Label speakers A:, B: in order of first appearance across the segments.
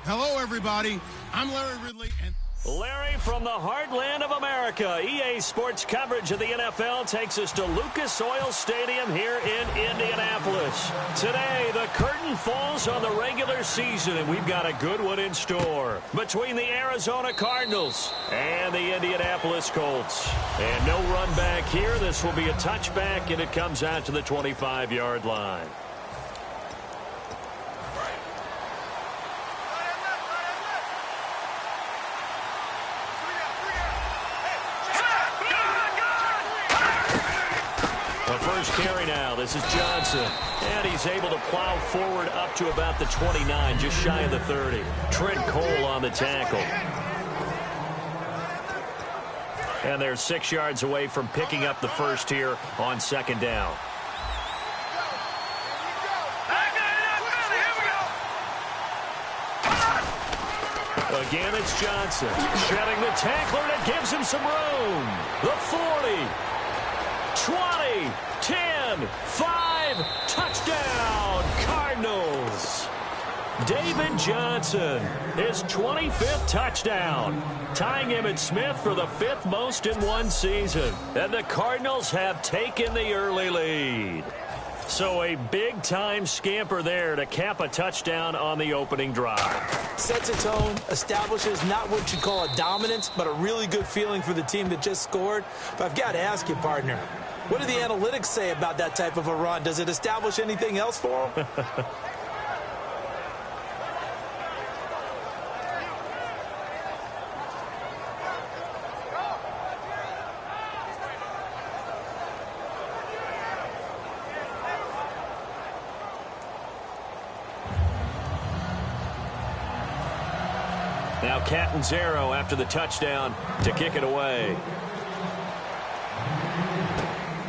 A: Hello, everybody. I'm Larry Ridley, and
B: Larry from the heartland of America. EA Sports coverage of the NFL takes us to Lucas Oil Stadium here in Indianapolis. Today, the curtain falls on the regular season, and we've got a good one in store between the Arizona Cardinals and the Indianapolis Colts. And no run back here. This will be a touchback, and it comes out to the 25-yard line. First carry now. This is Johnson. And he's able to plow forward up to about the 29, just shy of the 30. Trent Cole on the tackle. And they're 6 yards away from picking up the first here on second down. Again, it's Johnson. Shedding the tackler, and it gives him some room. The 40. 20, 10, 5, touchdown, Cardinals. David Johnson, his 25th touchdown, tying Emmitt Smith for the 5th most in one season. And the Cardinals have taken the early lead. So a big-time scamper there to cap a touchdown on the opening drive.
C: Sets a tone, establishes not what you'd call a dominance, but a really good feeling for the team that just scored. But I've got to ask you, partner, what do the analytics say about that type of a run? Does it establish anything else for them?
B: Now Catanzaro after the touchdown to kick it away.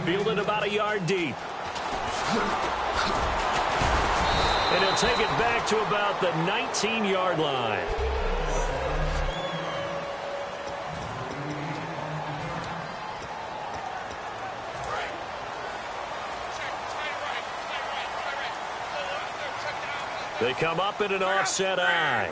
B: Fielded about a yard deep. And he'll take it back to about the 19-yard line. They come up in an offset eye.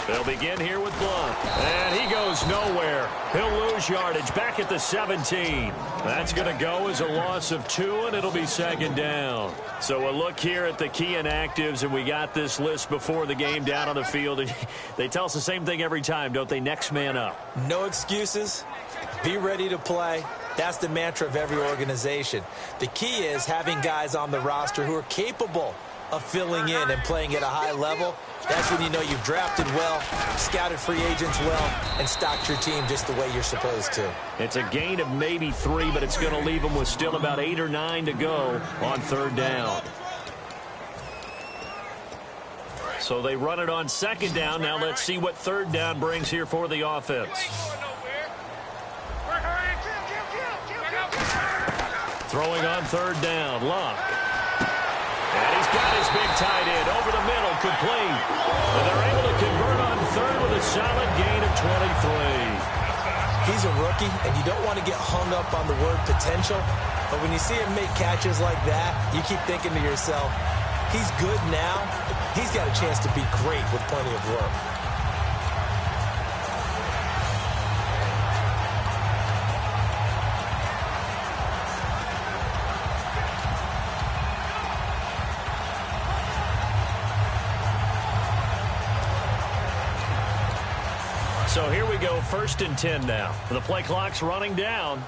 B: They'll begin here with Blunt. And he goes nowhere. He'll lose yardage back at the 17. That's going to go as a loss of 2, and it'll be second down. So a look here at the key inactives, and we got this list before the game down on the field. And they tell us the same thing every time, don't they? Next man up.
C: No excuses. Be ready to play. That's the mantra of every organization. The key is having guys on the roster who are capable of filling in and playing at a high level. That's when you know you've drafted well, scouted free agents well, and stocked your team just the way you're supposed to.
B: It's a gain of maybe 3, but it's going to leave them with still about 8 or 9 to go on third down. So they run it on second down. Now let's see what third down brings here for the offense. Throwing on third down, Luck. And he's got his big tight end over the middle, complete. And they're able to convert on third with a solid gain of 23.
C: He's a rookie, and you don't want to get hung up on the word potential. But when you see him make catches like that, you keep thinking to yourself, he's good now. He's got a chance to be great with plenty of work.
B: So here we go, 1st and 10 now. The play clock's running down.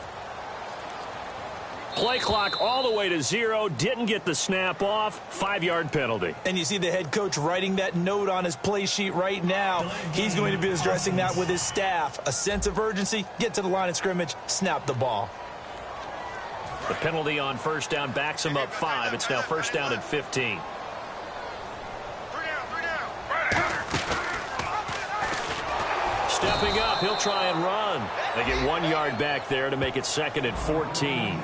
B: Play clock all the way to 0. Didn't get the snap off. 5-yard penalty.
C: And you see the head coach writing that note on his play sheet right now. He's going to be addressing that with his staff. A sense of urgency, get to the line of scrimmage, snap the ball.
B: The penalty on first down backs him up 5. It's now 1st down and 15. Stepping up, he'll try and run. They get 1 yard back there to make it 2nd and 14.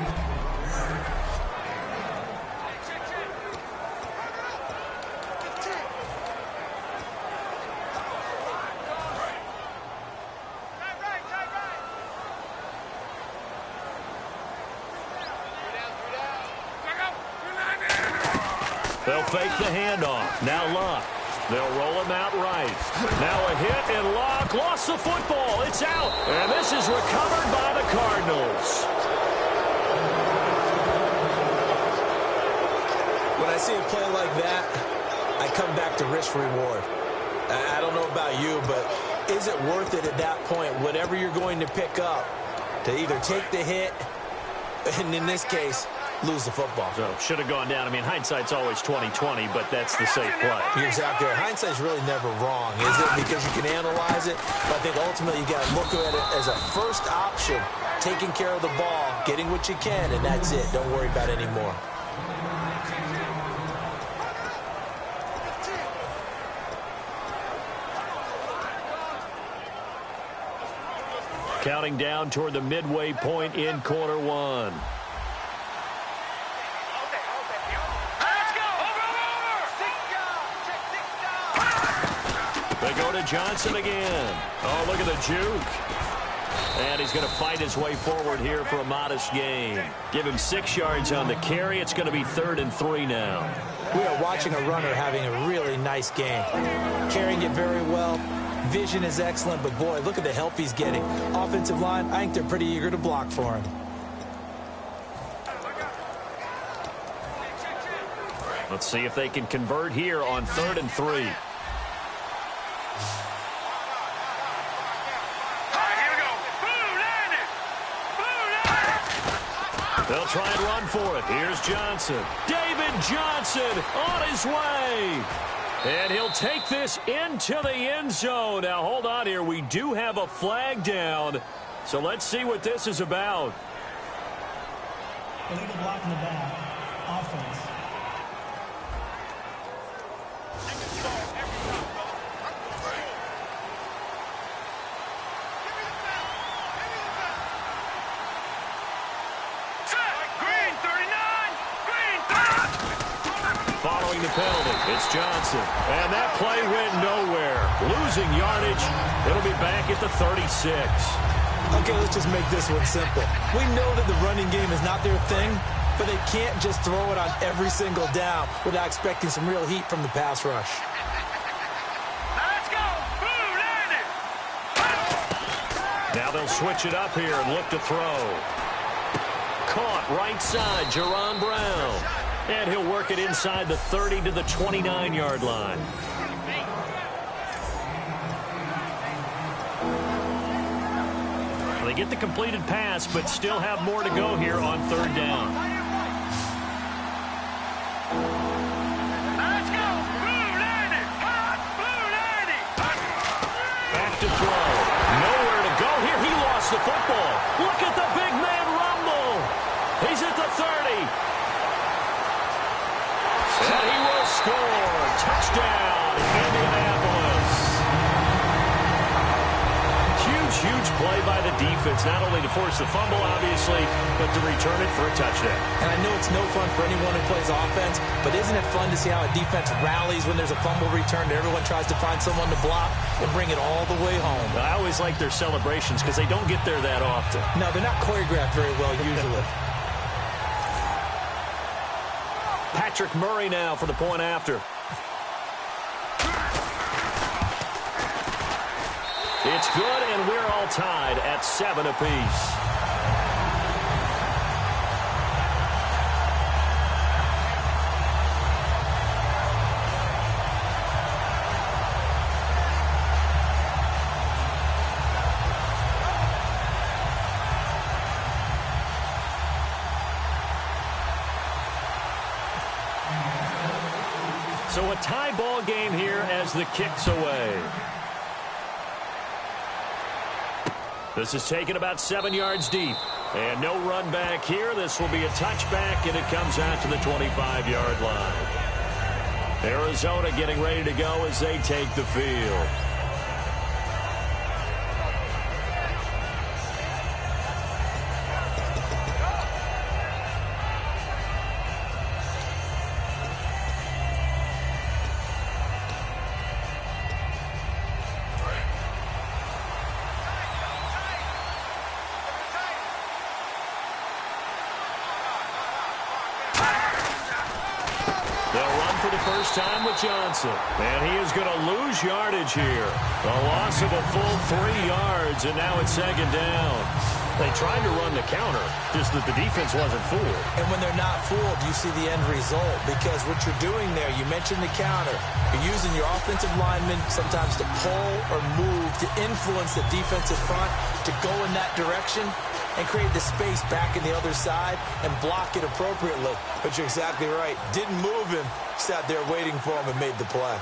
B: They'll fake the handoff. Now Luck. They'll roll him out right. Now a hit and Locke lost the football. It's out. And this is recovered by the Cardinals.
C: When I see a play like that, I come back to risk-reward. I don't know about you, but is it worth it at that point, whatever you're going to pick up, to either take the hit, and in this case, lose the football?
B: So should have gone down. I mean, hindsight's always 20/20, but that's the safe play.
C: You're exactly right. Hindsight's really never wrong, is it? Because you can analyze it, but I think ultimately you got to look at it as a first option, taking care of the ball, getting what you can, and that's it. Don't worry about it anymore.
B: Counting down toward the midway point in quarter one. They go to Johnson again. Oh, look at the juke. And he's going to fight his way forward here for a modest gain. Give him 6 yards on the carry. It's going to be 3rd and 3 now.
C: We are watching a runner having a really nice game. Carrying it very well. Vision is excellent, but boy, look at the help he's getting. Offensive line, I think they're pretty eager to block for him.
B: Let's see if they can convert here on 3rd and 3. They'll try and run for it. Here's Johnson. David Johnson on his way. And he'll take this into the end zone. Now, hold on here. We do have a flag down. So let's see what this is about.
D: Illegal block in the back. Offense.
B: Following the penalty, it's Johnson. And that play went nowhere. Losing yardage. It'll be back at the 36.
C: Okay, let's just make this one simple. We know that the running game is not their thing, but they can't just throw it on every single down without expecting some real heat from the pass rush.
E: Let's go!
B: Now they'll switch it up here and look to throw. Caught right side, Jerron Brown. And he'll work it inside the 30 to the 29-yard line. They get the completed pass, but still have more to go here on 3rd down.
E: Let's go!
B: Back to throw. Nowhere to go here. He lost the football. Look at the big man rumble. He's at the 30. And he will score. Touchdown, Indianapolis. Huge play by the defense, not only to force the fumble, obviously, but to return it for a touchdown.
C: And I know it's no fun for anyone who plays offense, but isn't it fun to see how a defense rallies when there's a fumble return and everyone tries to find someone to block and bring it all the way home?
B: I always like their celebrations because they don't get there that often.
C: No, they're not choreographed very well usually.
B: Patrick Murray now for the point after. It's good, and we're all tied at 7 apiece. So a tie ball game here as the kick's away. This is taken about 7 yards deep. And no run back here. This will be a touchback, and it comes out to the 25-yard line. Arizona getting ready to go as they take the field. They'll run for the first time with Johnson. And he is going to lose yardage here. A loss of a full 3 yards, and now it's second down. They tried to run the counter, just that the defense wasn't fooled.
C: And when they're not fooled, you see the end result. Because what you're doing there, you mentioned the counter. You're using your offensive linemen sometimes to pull or move, to influence the defensive front, to go in that direction and create the space back in the other side and block it appropriately. But you're exactly right. Didn't move him. Sat there waiting for him and made the play.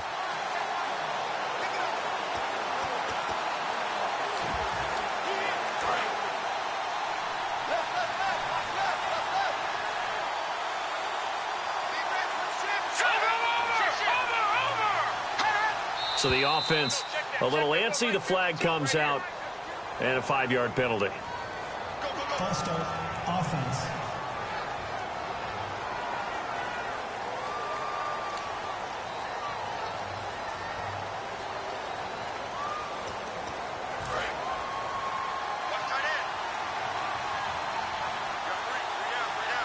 B: So the offense a little antsy. The flag comes out and a 5-yard penalty.
D: False start, offense.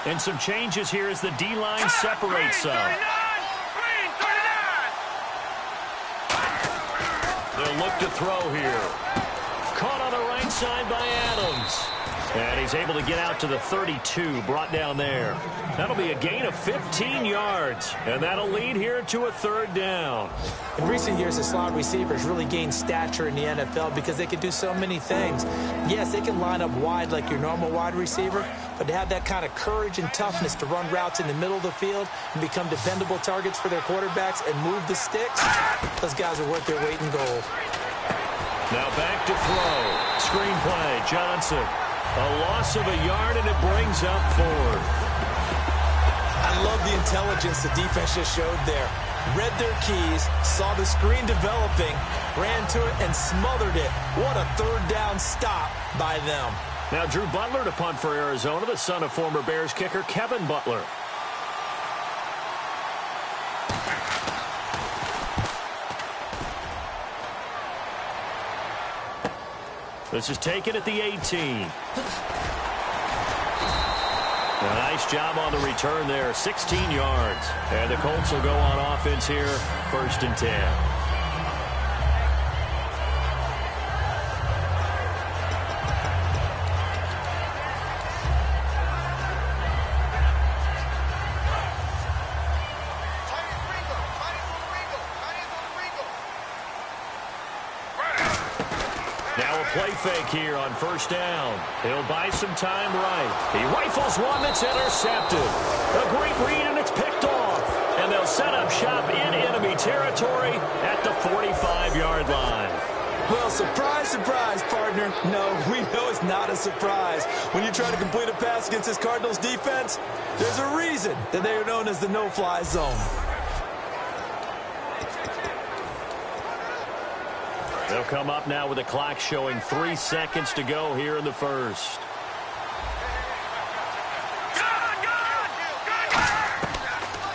B: And some changes here as the D-line separates some. They'll look to throw here. Caught on the right side by Adams. And he's able to get out to the 32, brought down there. That'll be a gain of 15 yards, and that'll lead here to a third down.
C: In recent years, the slot receivers really gained stature in the NFL because they can do so many things. Yes, they can line up wide like your normal wide receiver, but to have that kind of courage and toughness to run routes in the middle of the field and become dependable targets for their quarterbacks and move the sticks, those guys are worth their weight in gold.
B: Now back to throw. Screen play, Johnson. A loss of a yard, and it brings up fourth.
C: I love the intelligence the defense just showed there. Read their keys, saw the screen developing, ran to it, and smothered it. What a third down stop by them.
B: Now Drew Butler to punt for Arizona, the son of former Bears kicker Kevin Butler. This is taken at the 18. A nice job on the return there, 16 yards. And the Colts will go on offense here, 1st and 10. Play fake here on 1st down. He'll buy some time right. He rifles one that's intercepted. A great read, and it's picked off. And they'll set up shop in enemy territory at the 45-yard line.
C: Well, surprise, surprise, partner. No, we know it's not a surprise. When you try to complete a pass against this Cardinals defense, there's a reason that they are known as the no-fly zone.
B: They'll come up now with a clock showing 3 seconds to go here in the first.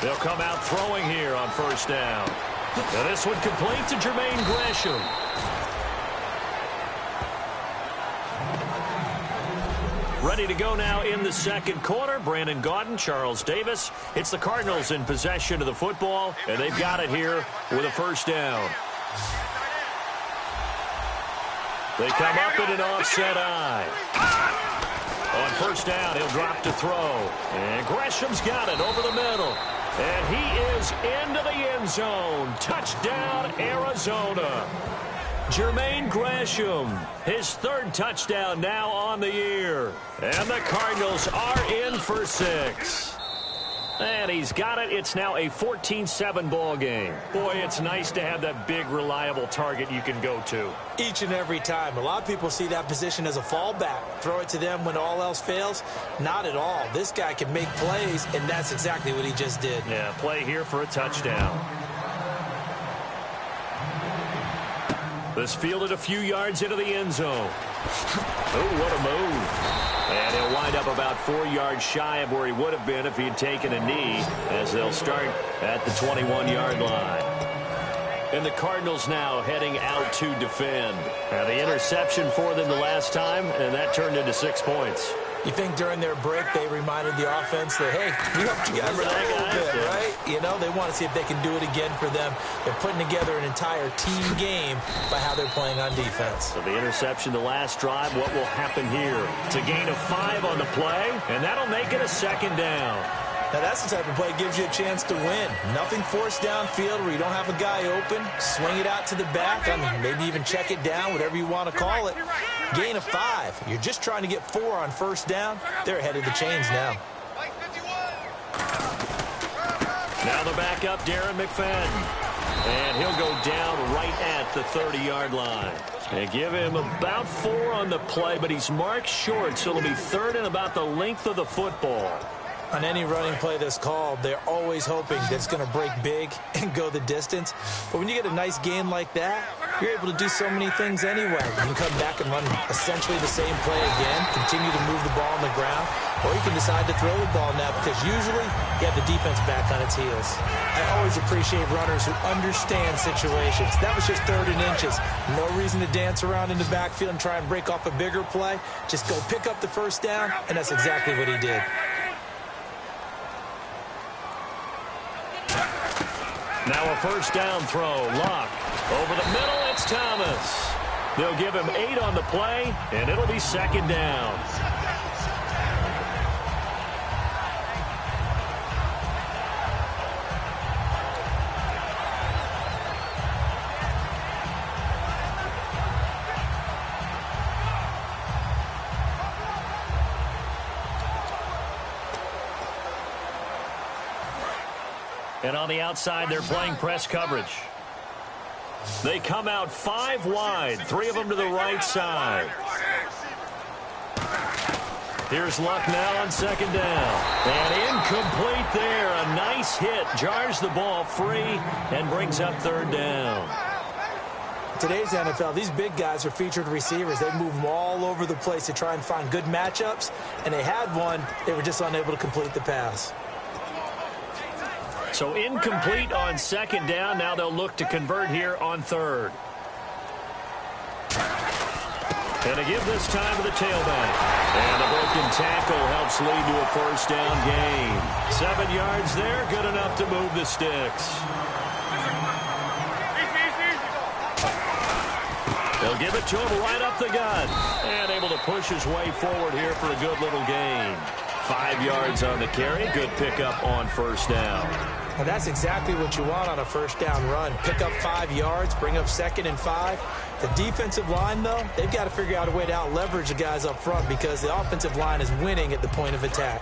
B: They'll come out throwing here on 1st down. Now this one complete to Jermaine Gresham. Ready to go now in the 2nd quarter. Brandon Gaudin, Charles Davis. It's the Cardinals in possession of the football, and they've got it here with a 1st down. They come up in an offset eye. On 1st down, he'll drop to throw. And Gresham's got it over the middle. And he is into the end zone. Touchdown, Arizona. Jermaine Gresham, his 3rd touchdown now on the year. And the Cardinals are in for 6. And he's got it. It's now a 14-7 ball game. Boy, it's nice to have that big, reliable target you can go to.
C: Each and every time. A lot of people see that position as a fallback. Throw it to them when all else fails. Not at all. This guy can make plays, and that's exactly what he just did.
B: Yeah, play here for a touchdown. This fielded a few yards into the end zone. Oh, what a move. And he'll wind up about 4 yards shy of where he would have been if he had taken a knee, as they'll start at the 21-yard line. And the Cardinals now heading out to defend. Now the interception for them the last time, and that turned into 6 points.
C: You think during their break they reminded the offense that, hey, we helped you guys out a little bit, right? You know, they want to see if they can do it again for them. They're putting together an entire team game by how they're playing on defense.
B: So the interception the last drive, what will happen here? It's a gain of 5 on the play, and that'll make it a second down.
C: Now, that's the type of play that gives you a chance to win. Nothing forced downfield where you don't have a guy open. Swing it out to the back. I mean, maybe even check it down, whatever you want to call it. Gain of 5. You're just trying to get 4 on first down. They're ahead of the chains now.
B: Now the backup, Darren McFadden. And he'll go down right at the 30-yard line. They give him about 4 on the play, but he's marked short, so it'll be 3rd and about the length of the football.
C: On any running play that's called, they're always hoping that it's going to break big and go the distance. But when you get a nice gain like that, you're able to do so many things anyway. You can come back and run essentially the same play again, continue to move the ball on the ground, or you can decide to throw the ball now because usually you have the defense back on its heels. I always appreciate runners who understand situations. That was just 3rd and inches. No reason to dance around in the backfield and try and break off a bigger play. Just go pick up the first down, and that's exactly what he did.
B: Now a first down throw. Luck. Over the middle, it's Thomas. They'll give him 8 on the play, and it'll be 2nd down. And on the outside, they're playing press coverage. They come out 5 wide, 3 of them to the right side. Here's Luck now on 2nd down. And incomplete there. A nice hit. Jars the ball free and brings up 3rd down.
C: Today's NFL, these big guys are featured receivers. They move them all over the place to try and find good matchups. And they had one. They were just unable to complete the pass.
B: So incomplete on 2nd down. Now they'll look to convert here on 3rd. And to give this time to the tailback. And a broken tackle helps lead to a first down gain. 7 yards there, good enough to move the sticks. They'll give it to him right up the gut. And able to push his way forward here for a good little gain. 5 yards on the carry. Good pickup on first down.
C: And that's exactly what you want on a first down run. Pick up 5 yards, bring up 2nd and 5. The defensive line, though, they've got to figure out a way to out-leverage the guys up front because the offensive line is winning at the point of attack.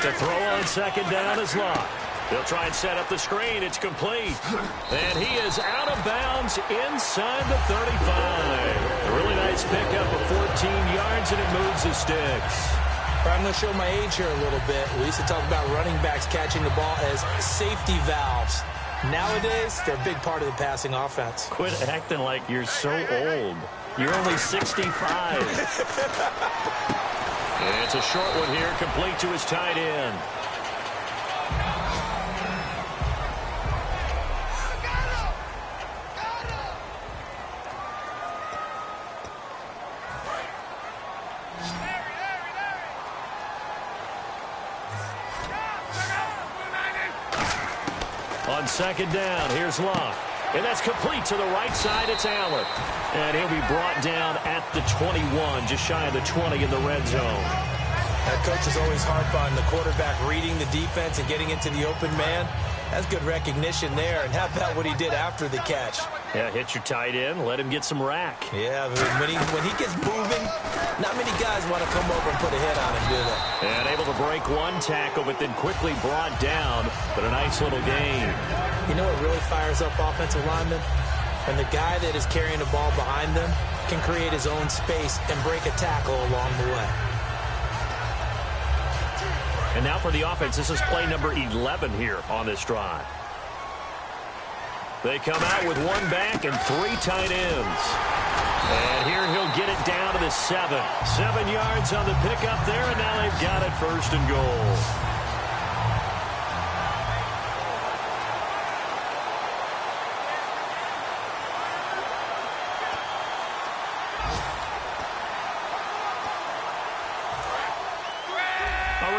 B: To throw on 2nd down is Luck. They'll try and set up the screen. It's complete. And he is out of bounds inside the 35. A really nice pickup of 14 yards, and it moves the sticks.
C: I'm going to show my age here a little bit. We used to talk about running backs catching the ball as safety valves. Nowadays, they're a big part of the passing offense.
B: Quit acting like you're so old. You're only 65. And it's a short one here, complete to his tight end. On 2nd down, here's Luck. And that's complete to the right side. It's Allen. And he'll be brought down at the 21, just shy of the 20 in the red zone.
C: That coach is always harp on the quarterback reading the defense and getting into the open man. That's good recognition there. And how about what he did after the catch?
B: Yeah, hit your tight end, let him get some rack.
C: Yeah, when he gets moving, not many guys want to come over and put a hit on him, do they?
B: And able to break one tackle, but then quickly brought down. But a nice little gain.
C: You know what really fires up offensive linemen? When the guy that is carrying the ball behind them can create his own space and break a tackle along the way.
B: And now for the offense, this is play number 11 here on this drive. They come out with 1 back and 3 tight ends. And here he'll get it down to the 7. 7 yards on the pickup there, and now they've got it 1st and goal.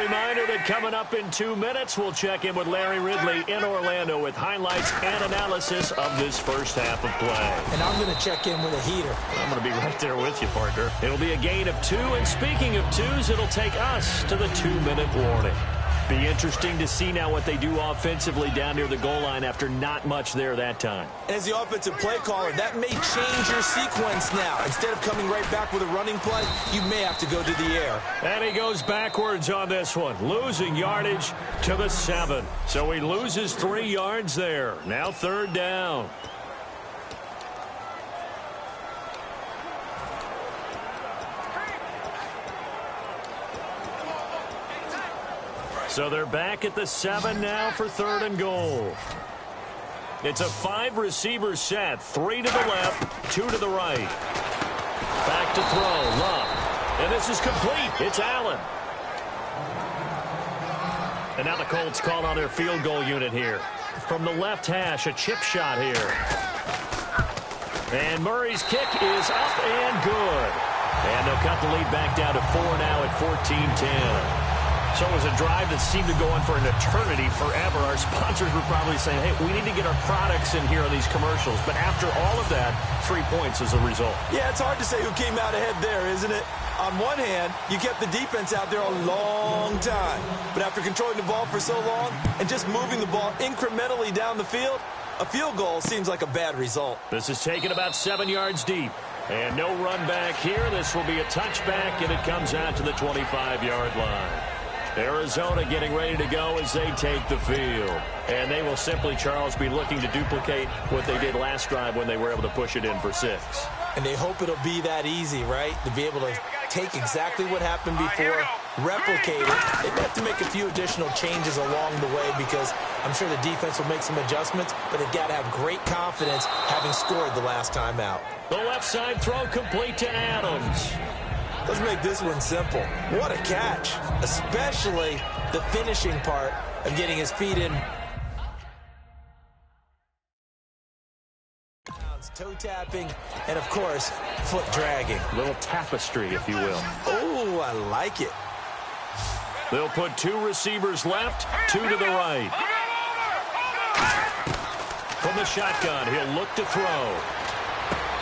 B: reminder that coming up in 2 minutes, we'll check in with Larry Ridley in Orlando with highlights and analysis of this first half of play.
C: And I'm going to check in with a heater.
B: I'm going to be right there with you, partner. It'll be a gain of 2, and speaking of 2s, it'll take us to the 2-minute warning. Be interesting to see now what they do offensively down near the goal line after not much there that time.
C: As the offensive play caller, that may change your sequence now. Instead of coming right back with a running play, you may have to go to the air.
B: And he goes backwards on this one, losing yardage to the 7. So he loses 3 yards there. Now 3rd down. So they're back at the 7 now for 3rd and goal. It's a 5-receiver set. 3 to the left, 2 to the right. Back to throw, Love. And this is complete. It's Allen. And now the Colts call on their field goal unit here. From the left hash, a chip shot here. And Murray's kick is up and good. And they'll cut the lead back down to 4 now at 14-10. So it was a drive that seemed to go on for an eternity, forever. Our sponsors were probably saying, hey, we need to get our products in here on these commercials. But after all of that, 3 points as a result.
C: Yeah, it's hard to say who came out ahead there, isn't it? On one hand, you kept the defense out there a long time. But after controlling the ball for so long and just moving the ball incrementally down the field, a field goal seems like a bad result.
B: This is taken about 7 yards deep. And no run back here. This will be a touchback, and it comes out to the 25-yard line. Arizona getting ready to go as they take the field. And they will simply, Charles, be looking to duplicate what they did last drive when they were able to push it in for 6.
C: And they hope it'll be that easy, right? To be able to take exactly what happened before, replicate it. They have to make a few additional changes along the way because I'm sure the defense will make some adjustments, but they've got to have great confidence having scored the last time out.
B: The left side throw complete to Adams.
C: Let's make this one simple. What a catch, especially the finishing part of getting his feet in. Toe tapping, and of course, foot dragging.
B: Little tapestry, if you will.
C: Oh, I like it.
B: They'll put 2 receivers left, 2 to the right. From the shotgun, he'll look to throw.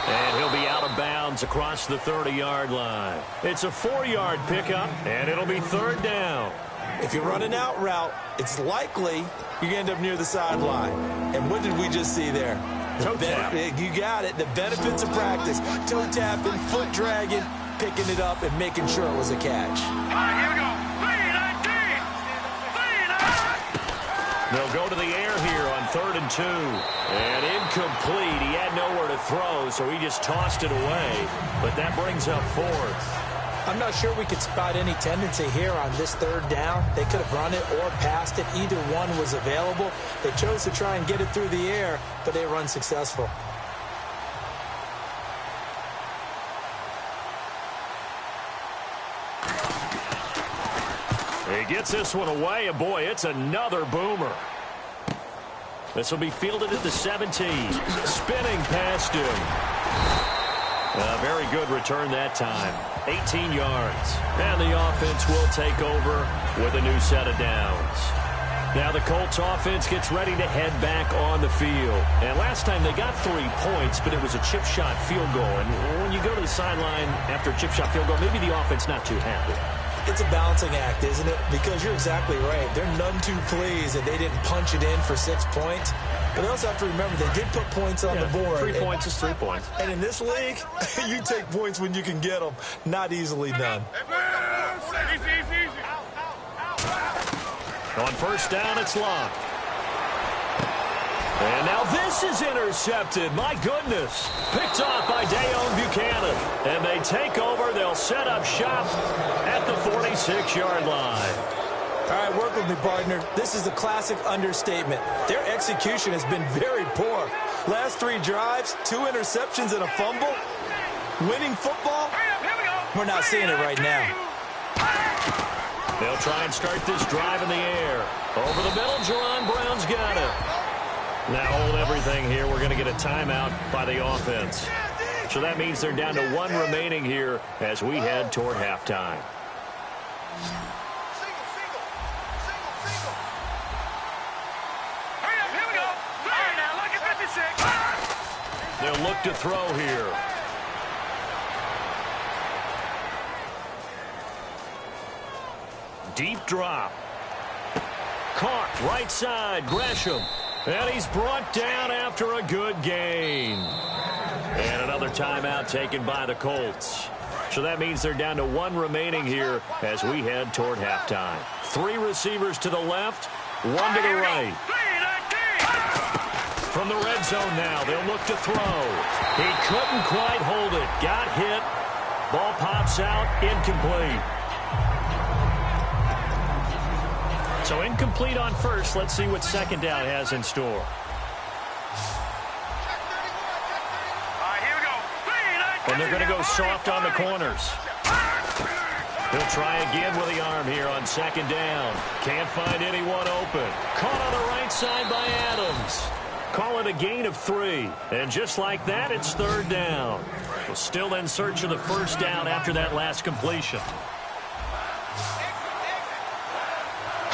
B: And he'll be out of bounds across the 30-yard line. It's a 4-yard pickup, and it'll be 3rd down.
C: If you run an out route, it's likely you're going to end up near the sideline. And what did we just see there?
B: Toe tap.
C: You got it. The benefits of practice. Toe tapping, foot dragging, picking it up, and making sure it was a catch.
E: All right, here we go.
B: They'll go to the air here on 3rd and 2. And incomplete. He had nowhere to throw, so he just tossed it away. But that brings up 4th.
C: I'm not sure we could spot any tendency here on this 3rd down. They could have run it or passed it. Either one was available. They chose to try and get it through the air, but they were unsuccessful.
B: He gets this one away, and boy, it's another boomer. This will be fielded at the 17. Spinning past him. A very good return that time. 18 yards. And the offense will take over with a new set of downs. Now the Colts offense gets ready to head back on the field. And last time they got 3 points, but it was a chip shot field goal. And when you go to the sideline after a chip shot field goal, maybe the offense not too happy.
C: It's a balancing act, isn't it? Because you're exactly right. They're none too pleased that they didn't punch it in for 6 points. But they also have to remember they did put points on the board.
B: 3 points is 3 points.
C: And in this league, you take points when you can get them. Not easily done.
B: On 1st down, it's locked. And now this is intercepted. My goodness. Picked off by Dayon Buchanan. And they take over. They'll set up shop at the 46-yard line.
C: All right, work with me, partner. This is a classic understatement. Their execution has been very poor. Last 3 drives, 2 interceptions and a fumble. Winning football? We're not seeing it right now.
B: They'll try and start this drive in the air. Over the middle, Jerron Brown's got it. Now hold everything here. We're going to get a timeout by the offense. So that means they're down to 1 remaining here as we head toward halftime. They'll look to throw here. Deep drop. Caught right side. Gresham. And he's brought down after a good gain. And another timeout taken by the Colts. So that means they're down to one remaining here as we head toward halftime. 3 receivers to the left, 1 to the right. From the red zone now, they'll look to throw. He couldn't quite hold it. Got hit. Ball pops out, incomplete. So incomplete on first. Let's see what second down has in store. And they're going to go soft on the corners. He'll try again with the arm here on second down. Can't find anyone open. Caught on the right side by Adams. Call it a gain of 3. And just like that, it's third down. We're still in search of the first down after that last completion.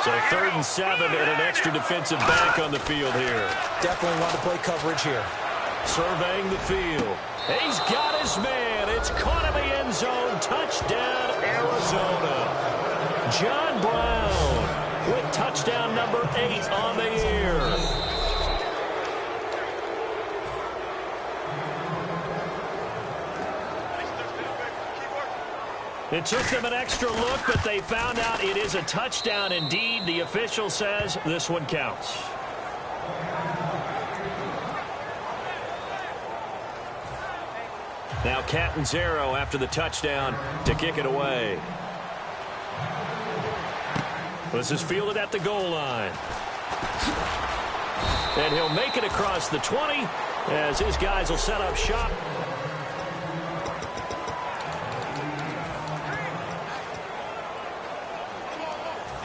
B: So 3rd and 7 and an extra defensive back on the field here.
C: Definitely want to play coverage here.
B: Surveying the field. He's got his man. It's caught in the end zone. Touchdown, Arizona. John Brown with touchdown number 8 on the year. It took them an extra look, but they found out it is a touchdown indeed. The official says this one counts. Now Catanzaro after the touchdown to kick it away. This is fielded at the goal line. And he'll make it across the 20 as his guys will set up shop.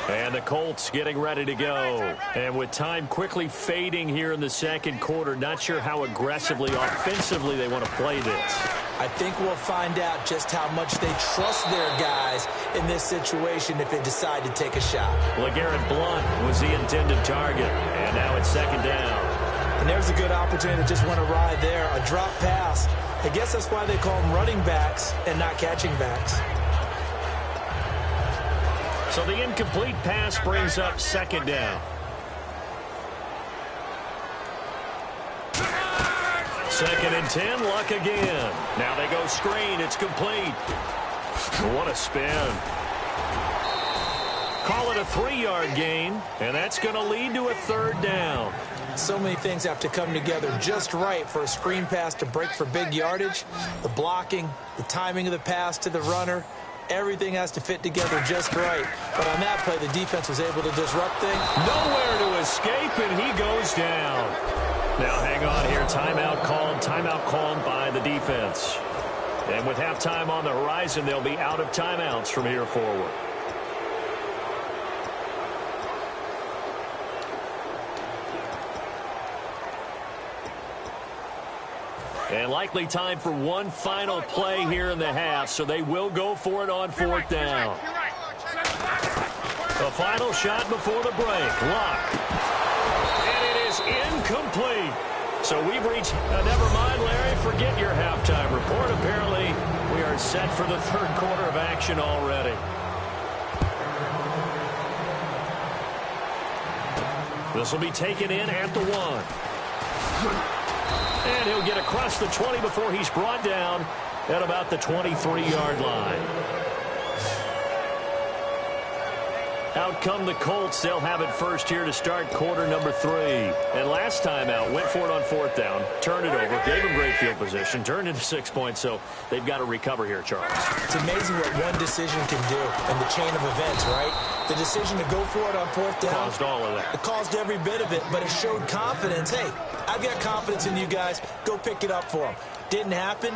B: And the Colts getting ready to go. And with time quickly fading here in the second quarter, not sure how aggressively, offensively they want to play this.
C: I think we'll find out just how much they trust their guys in this situation if they decide to take a shot.
B: LeGarrette Blount was the intended target. And now it's second down.
C: And there's a good opportunity to just want to ride there. A drop pass. I guess that's why they call them running backs and not catching backs.
B: So the incomplete pass brings up second down. Second and 10, Luck again. Now they go screen. It's complete. What a spin. Call it a 3-yard gain, and that's going to lead to a third down.
C: So many things have to come together just right for a screen pass to break for big yardage. The blocking, the timing of the pass to the runner. Everything has to fit together just right. But on that play, the defense was able to disrupt things.
B: Nowhere to escape, and he goes down. Now hang on here. Timeout called by the defense. And with halftime on the horizon, they'll be out of timeouts from here forward. And likely time for one final play here in the half, so they will go for it on fourth down. The final shot before the break. Luck. And it is incomplete. So we've reached, never mind, Larry, forget your halftime report. Apparently, we are set for the third quarter of action already. This will be taken in at the 1. And he'll get across the 20 before he's brought down at about the 23-yard line. Out come the Colts. They'll have it first here to start quarter number 3. And last time out, went for it on fourth down, turned it over, gave him great field position, turned into 6 points, so they've got to recover here, Charles.
C: It's amazing what one decision can do in the chain of events, right? The decision to go for it on fourth down.
B: Caused all of that.
C: It caused every bit of it, but it showed confidence. Hey, I've got confidence in you guys. Go pick it up for them. Didn't happen.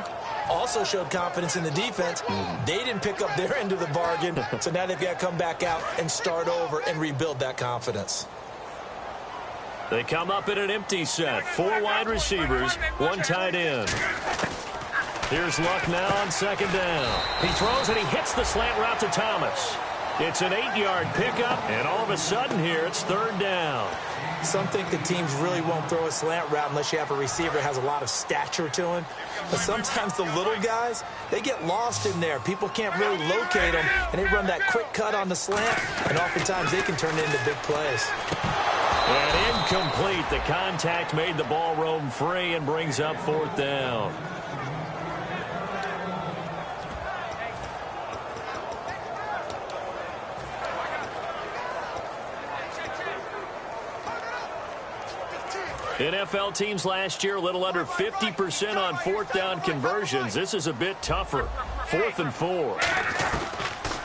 C: Also showed confidence in the defense. They didn't pick up their end of the bargain, so now they've got to come back out and start over and rebuild that confidence.
B: They come up in an empty set. 4 wide receivers, 1 tight end. Here's Luck now on second down. He throws and he hits the slant route to Thomas. It's an 8-yard pickup, and all of a sudden here, it's third down.
C: Some think the teams really won't throw a slant route unless you have a receiver that has a lot of stature to him. But sometimes the little guys, they get lost in there. People can't really locate them, and they run that quick cut on the slant, and oftentimes they can turn it into big plays.
B: And incomplete. The contact made the ball roam free and brings up fourth down. NFL teams last year a little under 50% on fourth down conversions. This is a bit tougher. 4th and 4.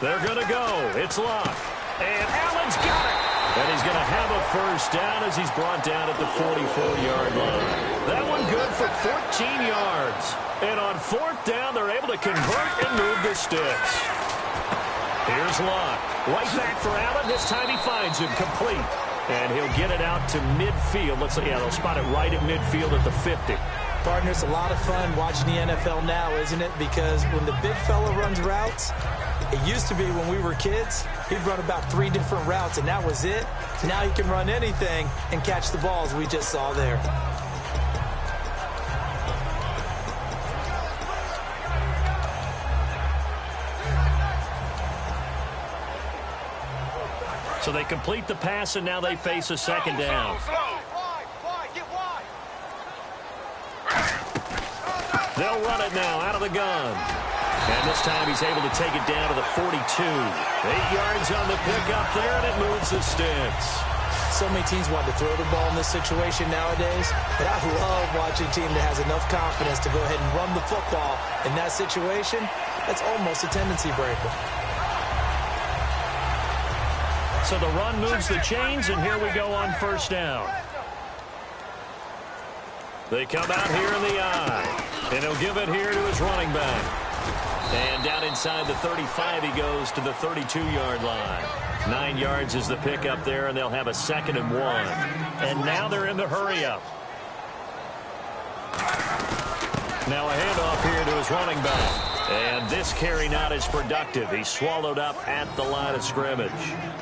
B: They're going to go. It's Luck. And Allen's got it. And he's going to have a first down as he's brought down at the 44-yard line. That one good for 14 yards. And on fourth down, they're able to convert and move the sticks. Here's Luck. Right back for Allen. This time he finds him complete. And he'll get it out to midfield. They'll spot it right at midfield at the 50.
C: Partner, it's a lot of fun watching the NFL now, isn't it? Because when the big fella runs routes, it used to be when we were kids, he'd run about 3 different routes, and that was it. Now he can run anything and catch the balls we just saw there.
B: So they complete the pass, and now they face a second down. They'll run it now out of the gun. And this time he's able to take it down to the 42. 8 yards on the pickup there, and it moves the sticks.
C: So many teams want to throw the ball in this situation nowadays, but I love watching a team that has enough confidence to go ahead and run the football in that situation. That's almost a tendency breaker.
B: So the run moves the chains, and here we go on first down. They come out here in the eye, and he'll give it here to his running back. And down inside the 35, he goes to the 32-yard line. 9 yards is the pickup there, and they'll have a 2nd and 1. And now they're in the hurry-up. Now a handoff here to his running back. And this carry not as productive. He's swallowed up at the line of scrimmage.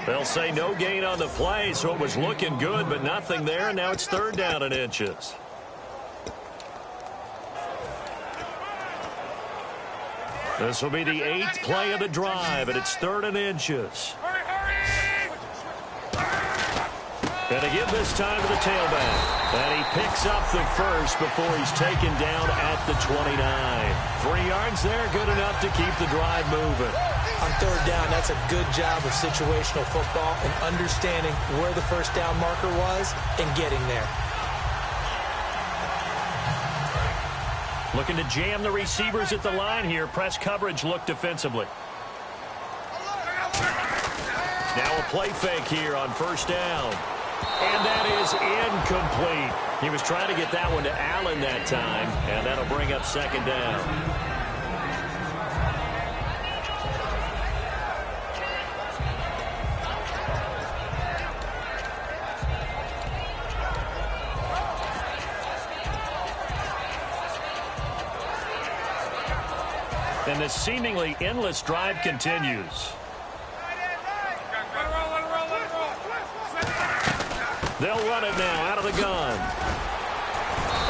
B: They'll say no gain on the play, so it was looking good, but nothing there. And now it's third down and inches. This will be the 8th play of the drive, and it's 3rd and inches. And to give this time to the tailback. And he picks up the first before he's taken down at the 29. 3 yards there, good enough to keep the drive moving.
C: On third down, that's a good job of situational football and understanding where the first down marker was and getting there.
B: Looking to jam the receivers at the line here. Press coverage look defensively. Now a play fake here on first down. And that is incomplete. He was trying to get that one to Allen that time, and that'll bring up second down. And this seemingly endless drive continues. They'll run it now out of the gun.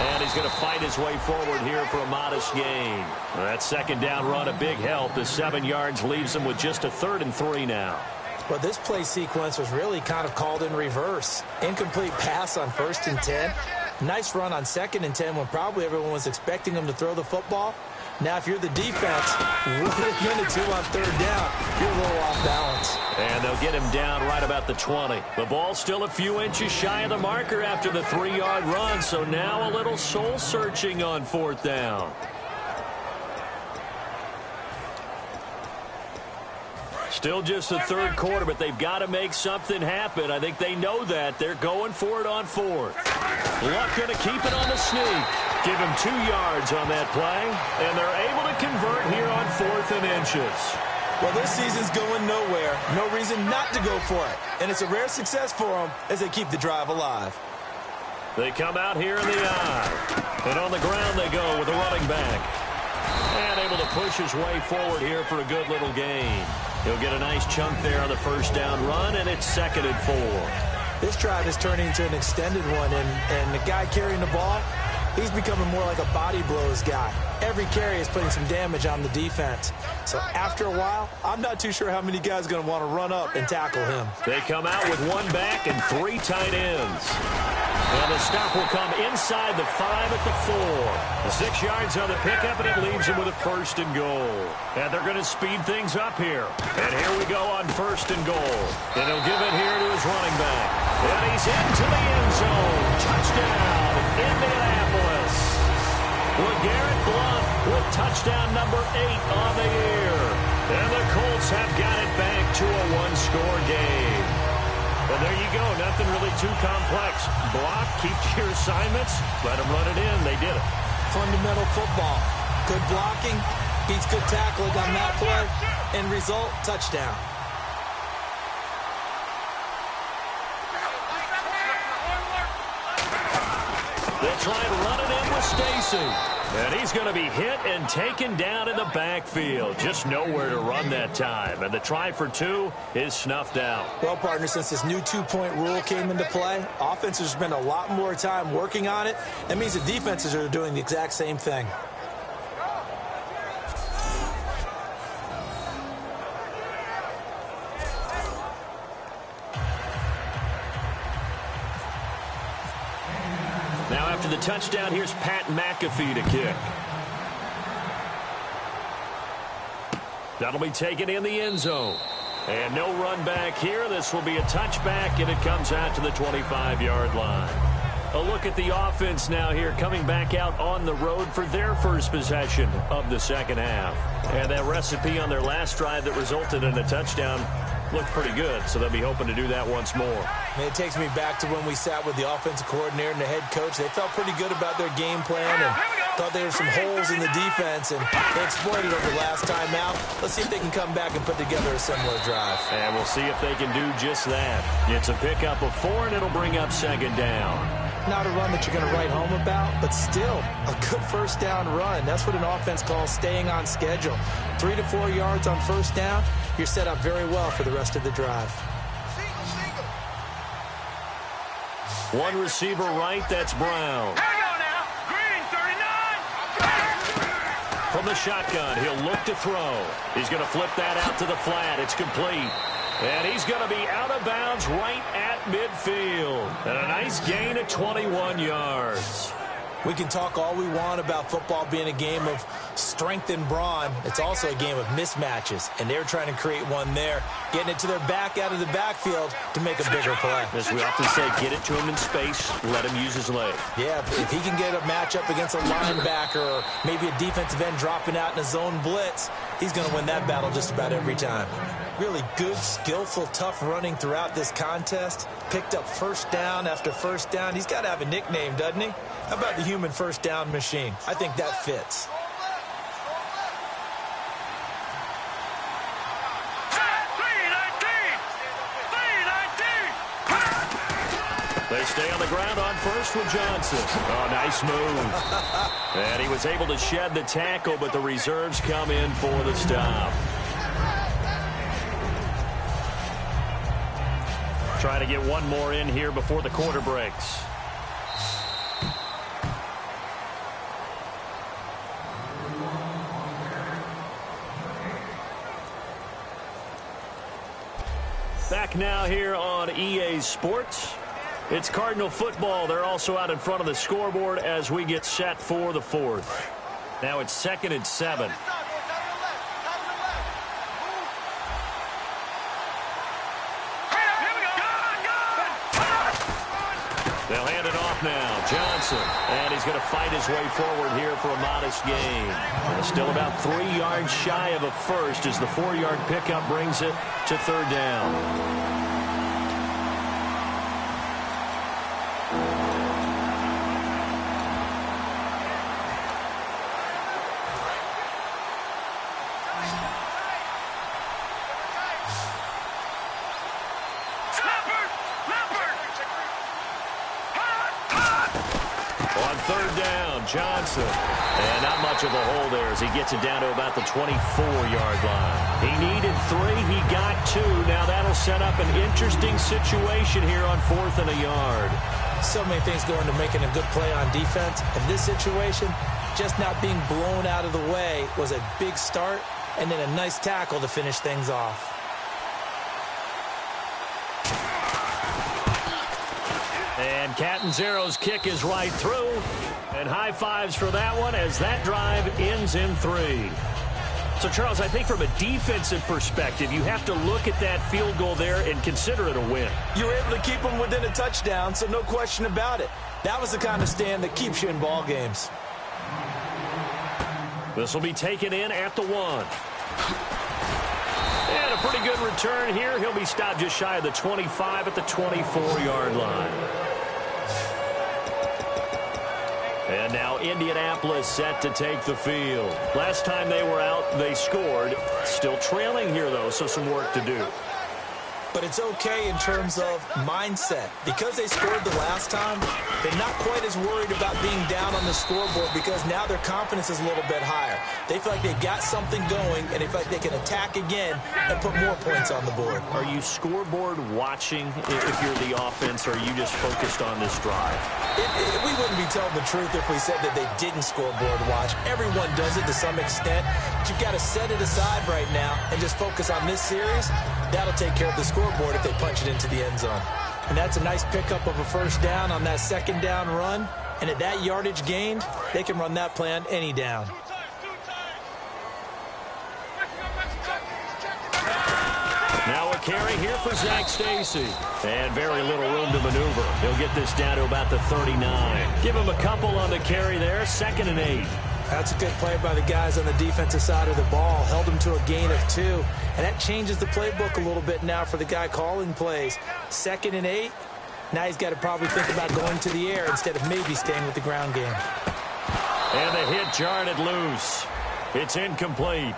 B: And he's going to fight his way forward here for a modest gain. That second down run, a big help. The 7 yards leaves him with just a 3rd and 3 now.
C: Well, this play sequence was really kind of called in reverse. Incomplete pass on 1st and 10. Nice run on 2nd and 10 when probably everyone was expecting him to throw the football. Now, if you're the defense, what are you going to do on 3rd down? You're a little off balance.
B: And they'll get him down right about the 20. The ball's still a few inches shy of the marker after the 3-yard run, so now a little soul-searching on 4th down. Still just the 3rd quarter, but they've got to make something happen. I think they know that. They're going for it on 4th. Luck going to keep it on the sneak. Give him 2 yards on that play, and they're able to convert here on 4th and inches.
C: Well, this season's going nowhere. No reason not to go for it. And it's a rare success for them as they keep the drive alive.
B: They come out here in the eye. And on the ground they go with the running back. And able to push his way forward here for a good little gain. He'll get a nice chunk there on the first down run, and it's 2nd and 4.
C: This drive is turning into an extended one, and the guy carrying the ball, he's becoming more like a body blows guy. Every carry is putting some damage on the defense. So after a while, I'm not too sure how many guys are going to want to run up and tackle him.
B: They come out with 1 back and 3 tight ends. And the stop will come inside the 5 at the 4. The 6 yards on the pickup, and it leaves him with a 1st and goal. And they're going to speed things up here. And here we go on 1st and goal. And he'll give it here to his running back. And he's into the end zone. Touchdown, Indianapolis. LeGarrette Blount with touchdown number 8 on the year. And the Colts have got it back to a 1-score game. And there you go. Nothing really too complex. Block, keep to your assignments, let them run it in. They did it.
C: Fundamental football. Good blocking, beats good tackling on that play. End result, touchdown.
B: They'll try and run it in with Stacy. And he's going to be hit and taken down in the backfield. Just nowhere to run that time. And the try for 2 is snuffed out.
C: Well, partner, since this new 2-point rule came into play, offenses spend a lot more time working on it. That means the defenses are doing the exact same thing.
B: Now after the touchdown, here's Pat McAfee to kick. That'll be taken in the end zone. And no run back here. This will be a touchback, and it comes out to the 25-yard line. A look at the offense now here, coming back out on the road for their first possession of the second half. And that recipe on their last drive that resulted in a touchdown looked pretty good, so they'll be hoping to do that once more.
C: And it takes me back to when we sat with the offensive coordinator and the head coach. They felt pretty good about their game plan and thought there were some holes in the defense, and they exploited over the last time out. Let's see if they can come back and put together a similar drive.
B: And we'll see if they can do just that. It's a pickup of 4, and it'll bring up 2nd down.
C: Not a run that you're going to write home about, but still a good first down run. That's what an offense calls staying on schedule. 3 to 4 yards on first down, you're set up very well for the rest of the drive.
B: One receiver right, that's Brown.
E: Here we go now. Green, 39.
B: From the shotgun, he'll look to throw. He's going to flip that out to the flat. It's complete. And he's going to be out of bounds right at midfield. And a nice gain of 21 yards.
C: We can talk all we want about football being a game of strength and brawn. It's also a game of mismatches, and they're trying to create one there, getting it to their back out of the backfield to make a bigger play.
B: As we often say, get it to him in space, let him use his leg.
C: Yeah, if he can get a matchup against a linebacker or maybe a defensive end dropping out in a zone blitz, he's going to win that battle just about every time. Really good, skillful, tough running throughout this contest. Picked up first down after first down. He's got to have a nickname, doesn't he? How about the human first down machine? I think that fits.
B: They stay on the ground on first with Johnson. Oh, nice move. And he was able to shed the tackle, but the reserves come in for the stop. Try to get one more in here before the quarter breaks. Back now here on EA Sports. It's Cardinal football. They're also out in front of the scoreboard as we get set for the 4th. Now it's 2nd and 7. They'll hand it off now. Johnson. And he's going to fight his way forward here for a modest gain. Still about 3 yards shy of a first as the 4-yard pickup brings it to 3rd down. On third down. Johnson. And not much of a hole there as he gets it down to about the 24-yard line. He needed 3. He got 2. Now that'll set up an interesting situation here on 4th and a yard.
C: So many things go into making a good play on defense. In this situation, just not being blown out of the way was a big start, and then a nice tackle to finish things off.
B: And Catanzaro's kick is right through. And high fives for that one as that drive ends in 3. So, Charles, I think from a defensive perspective, you have to look at that field goal there and consider it a win.
C: You were able to keep them within a touchdown, so no question about it. That was the kind of stand that keeps you in ball games.
B: This will be taken in at the 1. And a pretty good return here. He'll be stopped just shy of the 25 at the 24-yard line. And now Indianapolis set to take the field. Last time they were out, they scored. Still trailing here, though, so some work to do.
C: But it's okay in terms of mindset. Because they scored the last time, they're not quite as worried about being down on the scoreboard because now their confidence is a little bit higher. They feel like they've got something going, and they feel like they can attack again and put more points on the board.
B: Are you scoreboard watching if you're the offense, or are you just focused on this drive?
C: We wouldn't be telling the truth if we said that they didn't scoreboard watch. Everyone does it to some extent. But you've got to set it aside right now and just focus on this series. That'll take care of the scoreboard if they punch it into the end zone. And that's a nice pickup of a first down on that second down run. And at that yardage gained, they can run that play on any down.
B: Now a carry here for Zach Stacy. And very little room to maneuver. He'll get this down to about the 39. Give him a couple on the carry there. 2nd and 8.
C: That's a good play by the guys on the defensive side of the ball. Held him to a gain of 2. And that changes the playbook a little bit now for the guy calling plays. 2nd and 8. Now he's got to probably think about going to the air instead of maybe staying with the ground game.
B: And the hit jarred it loose. It's incomplete.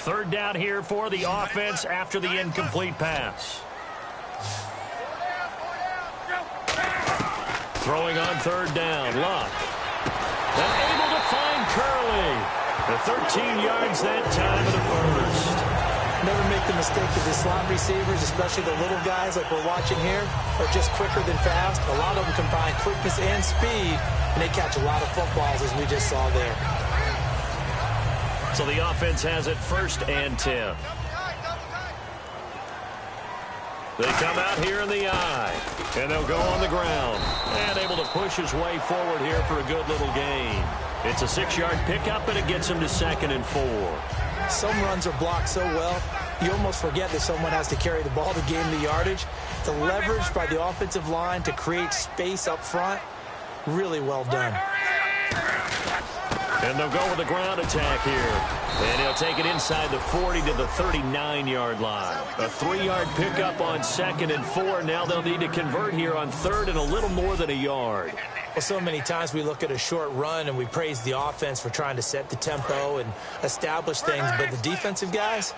B: Third down here for the offense after the incomplete pass. Throwing on 3rd down, Luck. And able to find Curley. The 13 yards that time of the first.
C: Never make the mistake that the slot receivers, especially the little guys like we're watching here, are just quicker than fast. A lot of them combine quickness and speed, and they catch a lot of footballs, as we just saw there.
B: So the offense has it 1st and 10. They come out here in the eye, and they'll go on the ground. And able to push his way forward here for a good little gain. It's a 6-yard pickup, and it gets him to 2nd and 4.
C: Some runs are blocked so well, you almost forget that someone has to carry the ball to gain the yardage. The leverage by the offensive line to create space up front, really well done.
B: And they'll go with the ground attack here. And he'll take it inside the 40 to the 39-yard line. A 3-yard pickup on 2nd and 4. Now they'll need to convert here on 3rd and a little more than a yard.
C: Well, so many times we look at a short run and we praise the offense for trying to set the tempo and establish things. But the defensive guys,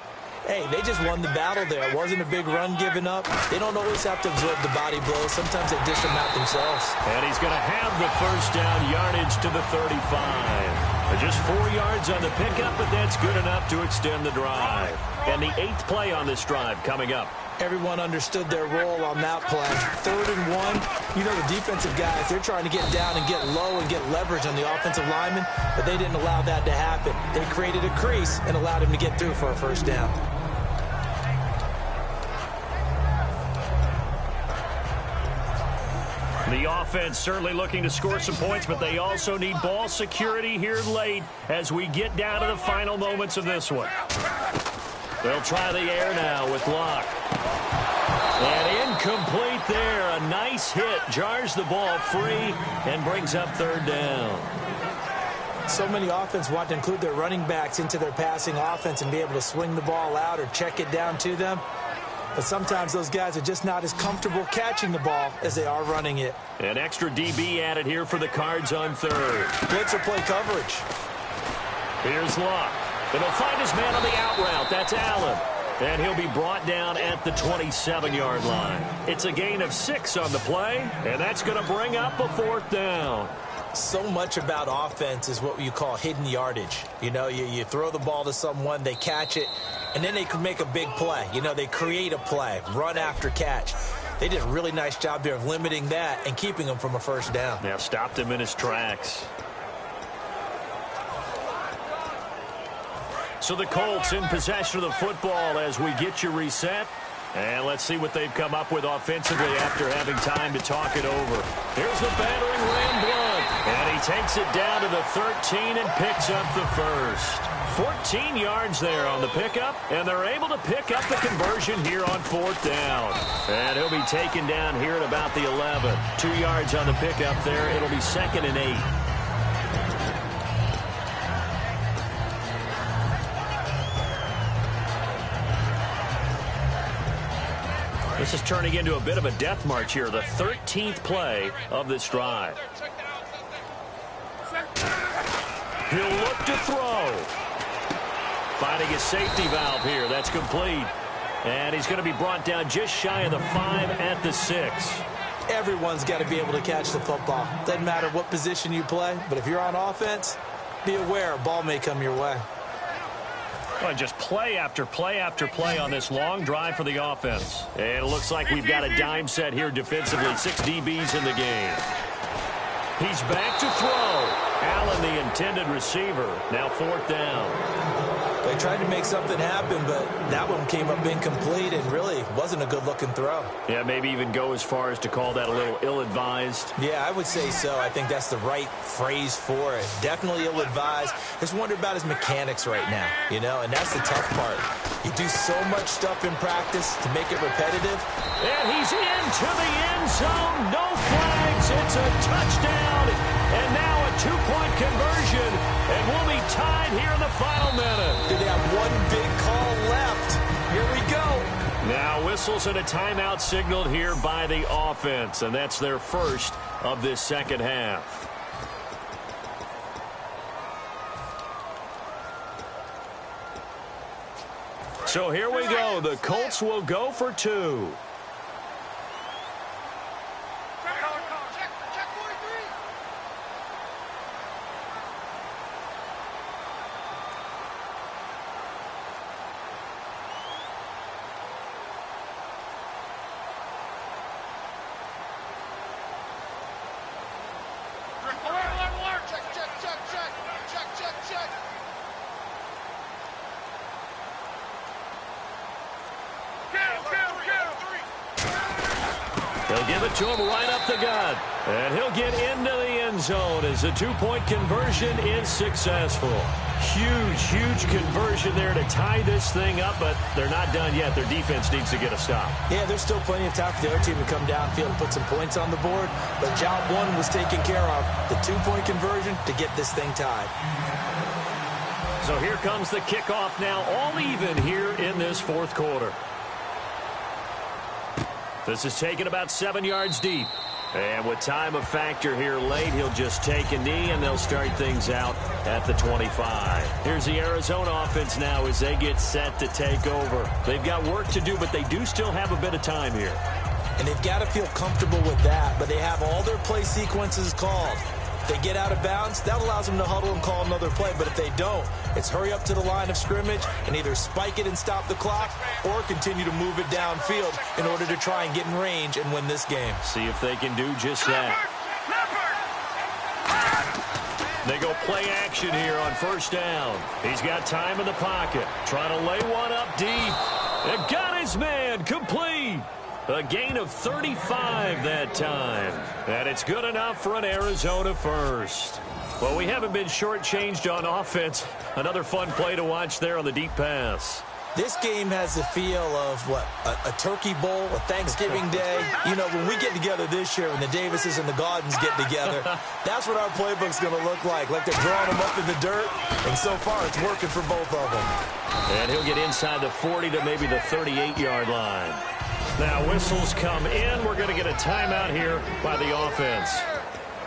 C: hey, they just won the battle there. It wasn't a big run given up. They don't always have to absorb the body blows. Sometimes they dish them out themselves.
B: And he's going to have the first down, yardage to the 35. Just 4 yards on the pickup, but that's good enough to extend the drive. And the 8th play on this drive coming up.
C: Everyone understood their role on that play. 3rd and 1. You know the defensive guys, they're trying to get down and get low and get leverage on the offensive lineman, but they didn't allow that to happen. They created a crease and allowed him to get through for a first down.
B: The offense certainly looking to score some points, but they also need ball security here late as we get down to the final moments of this one. They'll try the air now with Luck. And incomplete there. A nice hit. Jars the ball free and brings up 3rd down.
C: So many offense want to include their running backs into their passing offense and be able to swing the ball out or check it down to them. but sometimes those guys are just not as comfortable catching the ball as they are running it.
B: An extra DB added here for the Cards on third.
C: Blitzer play coverage.
B: Here's Luck. And he'll find his man on the out route. That's Allen. And he'll be brought down at the 27-yard line. It's a gain of 6 on the play, and that's going to bring up a 4th down.
C: So much about offense is what you call hidden yardage. You know, you throw the ball to someone, they catch it, and then they can make a big play. You know, they create a play, run after catch. They did a really nice job there of limiting that and keeping him from a 1st down.
B: Now stopped him in his tracks. So the Colts in possession of the football as we get you reset. And let's see what they've come up with offensively after having time to talk it over. Here's the battering ram Blunt. And he takes it down to the 13 and picks up the 1st. 14 yards there on the pickup, and they're able to pick up the conversion here on 4th down. And he'll be taken down here at about the 11. 2 yards on the pickup there. It'll be 2nd and 8. This is turning into a bit of a death march here, the 13th play of this drive. He'll look to throw. Finding his safety valve here. That's complete. And he's going to be brought down just shy of the 5 at the 6.
C: Everyone's got to be able to catch the football. Doesn't matter what position you play, but if you're on offense, be aware a ball may come your way.
B: Well, just play after play after play on this long drive for the offense. And it looks like we've got a dime set here defensively. 6 DBs in the game. He's back to throw. Allen, the intended receiver. Now 4th down.
C: They tried to make something happen, but that one came up incomplete and really wasn't a good-looking throw.
B: Yeah, maybe even go as far as to call that a little ill-advised.
C: Yeah, I would say so. I think that's the right phrase for it. Definitely ill-advised. Just wonder about his mechanics right now, you know, and that's the tough part. You do so much stuff in practice to make it repetitive.
B: And he's into the end zone. No flags. It's a touchdown. And now a 2-point conversion. And we'll be tied here in the final minute.
C: They have one big call left. Here we go.
B: Now whistles and a timeout signaled here by the offense. And that's their first of this second half. So here we go. The Colts will go for 2. They'll give it to him right up the gut. And he'll get into the end zone as the 2-point conversion is successful. Huge, huge conversion there to tie this thing up, but they're not done yet. Their defense needs to get a stop.
C: Yeah, there's still plenty of time for the other team to come downfield and put some points on the board, but job 1 was taken care of. The 2-point conversion to get this thing tied.
B: So here comes the kickoff now, all even here in this 4th quarter. This is taken about 7 yards deep. And with time a factor here late, he'll just take a knee, and they'll start things out at the 25. Here's the Arizona offense now as they get set to take over. They've got work to do, but they do still have a bit of time here.
C: And they've got to feel comfortable with that, but they have all their play sequences called. If they get out of bounds, that allows them to huddle and call another play. But if they don't, it's hurry up to the line of scrimmage and either spike it and stop the clock or continue to move it downfield in order to try and get in range and win this game.
B: See if they can do just that. They go play action here on 1st down. He's got time in the pocket. Trying to lay one up deep. And got his man complete. A gain of 35 that time. And it's good enough for an Arizona first. Well, we haven't been shortchanged on offense. Another fun play to watch there on the deep pass.
C: This game has the feel of, what, a turkey bowl, a Thanksgiving day. You know, when we get together this year, when the Davises and the Gaudens get together, that's what our playbook's going to look like they're drawing them up in the dirt, and so far it's working for both of them.
B: And he'll get inside the 40 to maybe the 38-yard line. Now whistles come in. We're going to get a timeout here by the offense.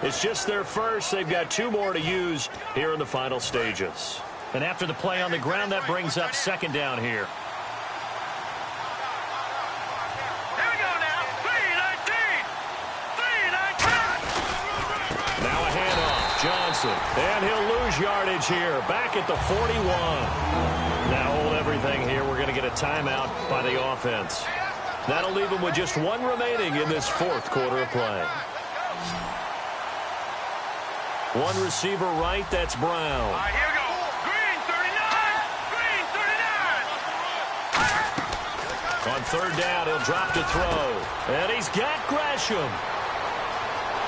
B: It's just their first. They've got 2 more to use here in the final stages. And after the play on the ground, that brings up second down here.
E: Here we go now. 3-19.
B: Now a handoff. Johnson. And he'll lose yardage here. Back at the 41. Now hold everything here. We're going to get a timeout by the offense. That'll leave him with just 1 remaining in this 4th quarter of play. 1 receiver right. That's Brown.
E: All right, here we go. Green 39.
B: On 3rd down, he'll drop to throw. And he's got Gresham.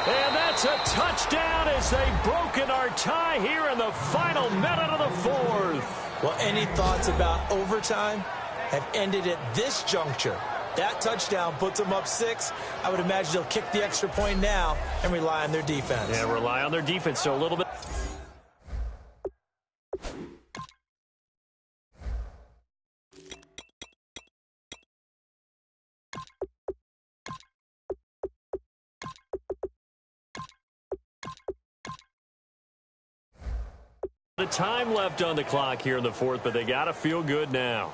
B: And that's a touchdown as they've broken our tie here in the final minute of the 4th.
C: Well, any thoughts about overtime have ended at this juncture. That touchdown puts them up 6. I would imagine they'll kick the extra point now and rely on their defense.
B: Yeah, rely on their defense, so a little bit. The time left on the clock here in the 4th, but they got to feel good now.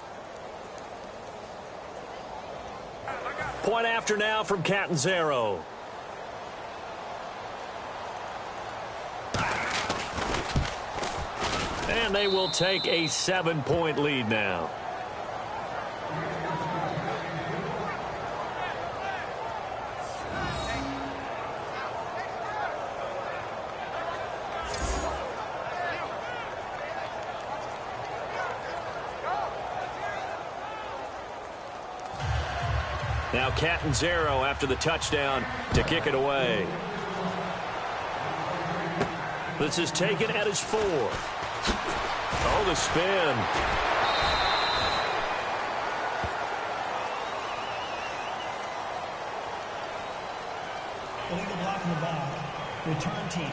B: Point after now from Catanzaro. And they will take a 7-point lead now. Now Catanzaro after the touchdown to kick it away. This is taken at his 4. Oh, the spin.
D: Illegal block in the back. Return team.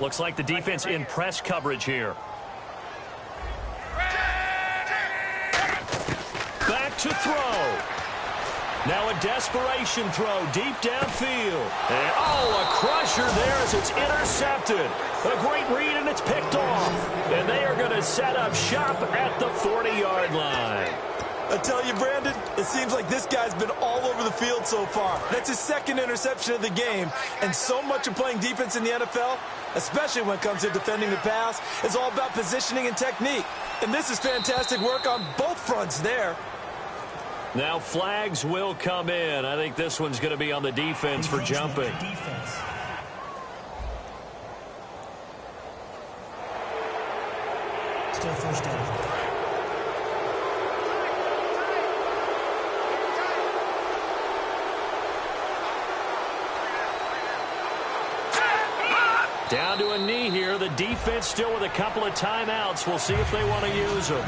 B: Looks like the defense in press coverage here. Back to throw. Now a desperation throw deep downfield. And, a crusher there as it's intercepted. A great read, and it's picked off. And they are going to set up shop at the 40-yard line.
C: I tell you, Brandon, it seems like this guy's been all over the field so far. That's his 2nd interception of the game. And so much of playing defense in the NFL, especially when it comes to defending the pass, is all about positioning and technique. And this is fantastic work on both fronts there.
B: Now flags will come in. I think this one's going to be on the defense for jumping.
D: Still 1st down.
B: Down to a knee here. The defense still with a couple of timeouts. We'll see if they want to use them.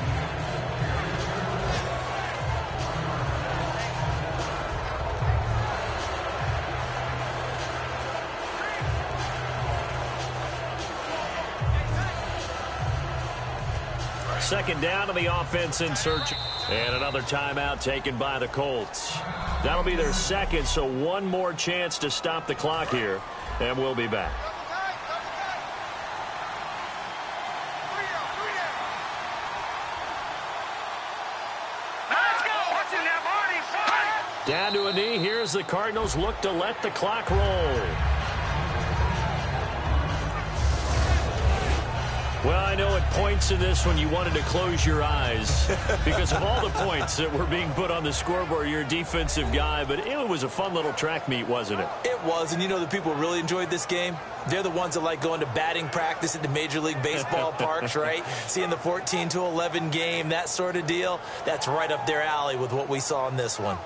B: Second down to the offense in search. And another timeout taken by the Colts. That'll be their 2nd, so 1 more chance to stop the clock here. And we'll be back. Down to a knee. Here's the Cardinals look to let the clock roll. Well, I know at points in this one you wanted to close your eyes because of all the points that were being put on the scoreboard. You're a defensive guy, but it was a fun little track meet, wasn't it?
C: It was, and you know the people who really enjoyed this game? They're the ones that like going to batting practice at the Major League Baseball parks, right? Seeing the 14-11 game, that sort of deal. That's right up their alley with what we saw in this one.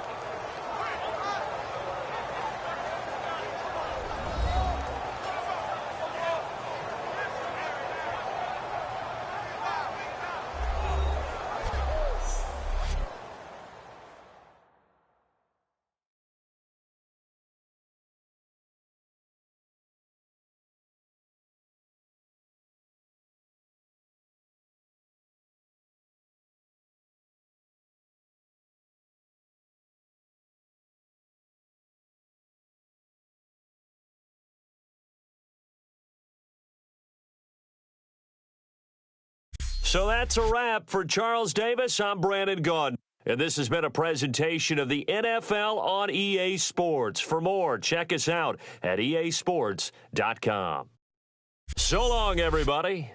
B: So that's a wrap for Charles Davis. I'm Brandon Gaudin, and this has been a presentation of the NFL on EA Sports. For more, check us out at easports.com. So long, everybody.